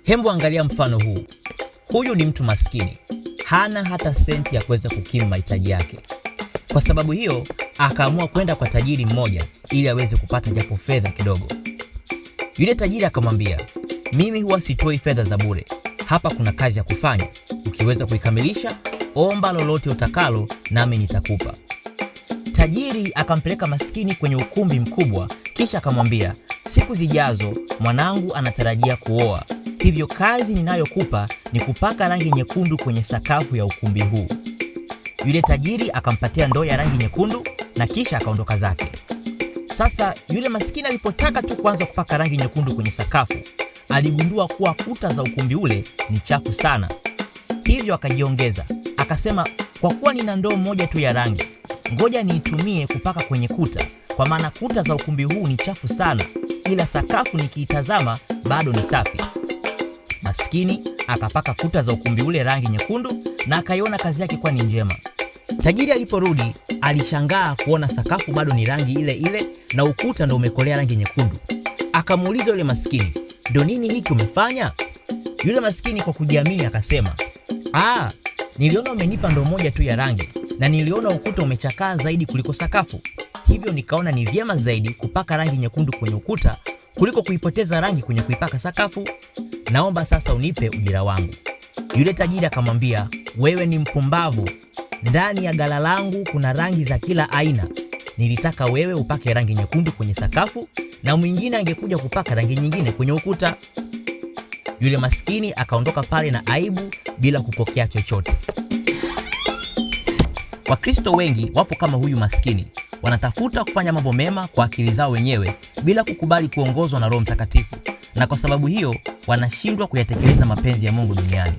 Hembu angalia mfano huu. Huyu ni mtu maskini, hana hata senti ya kuweza kukimu mahitaji yake. Kwa sababu hiyo, akaamua kwenda kwa tajiri mmoja ili aweze kupata japo fedha kidogo. Yule tajiri akamwambia, mimi huwa sitoi fedha za bure. Hapa kuna kazi ya kufanya. Ukiweza kuikamilisha, omba lolote utakalo nami nitakupa. Tajiri akampeleka maskini kwenye ukumbi mkubwa, kisha akamwambia, siku zijazo mwanangu anatarajia kuoa. Hivyo kazi ninayokupa ni kupaka rangi nyekundu kwenye sakafu ya ukumbi huu. Yule tajiri akampatia ndoo ya rangi nyekundu na kisha akaondoka zake. Sasa yule maskini alipotaka tu kuanza kupaka rangi nyekundu kwenye sakafu, aligundua kuwa kuta za ukumbi ule ni chafu sana. Hivyo akajiongeza, akasema, kwa kuwa nina ndoo moja tu ya rangi, ngoja niitumie kupaka kwenye kuta, kwa maana kuta za ukumbi huu ni chafu sana, ila sakafu nikiitazama bado ni safi. Maskini akapaka kuta za ukumbi ule rangi nyekundu na akaiona kazi yake kuwa ni njema. Tajiri aliporudi alishangaa kuona sakafu bado ni rangi ile ile na ukuta ndo umekolea rangi nyekundu. Akamuuliza yule maskini, ndo nini hiki umefanya? Yule maskini kwa kujiamini akasema, niliona umenipa ndoo moja tu ya rangi na niliona ukuta umechakaa zaidi kuliko sakafu. Hivyo nikaona ni vyema zaidi kupaka rangi nyekundu kwenye ukuta kuliko kuipoteza rangi kwenye kuipaka sakafu. Naomba sasa unipe ujira wangu. Yule tajiri akamwambia, wewe ni mpumbavu. Ndani ya ghala langu kuna rangi za kila aina. Nilitaka wewe upake rangi nyekundu kwenye sakafu na mwingine angekuja kupaka rangi nyingine kwenye ukuta. Yule maskini akaondoka pale na aibu bila kupokea chochote. Wakristo wengi wapo kama huyu maskini, wanatafuta kufanya mambo mema kwa akili zao wenyewe bila kukubali kuongozwa na Roho Mtakatifu, na kwa sababu hiyo wanashindwa kuyatekeleza mapenzi ya Mungu duniani.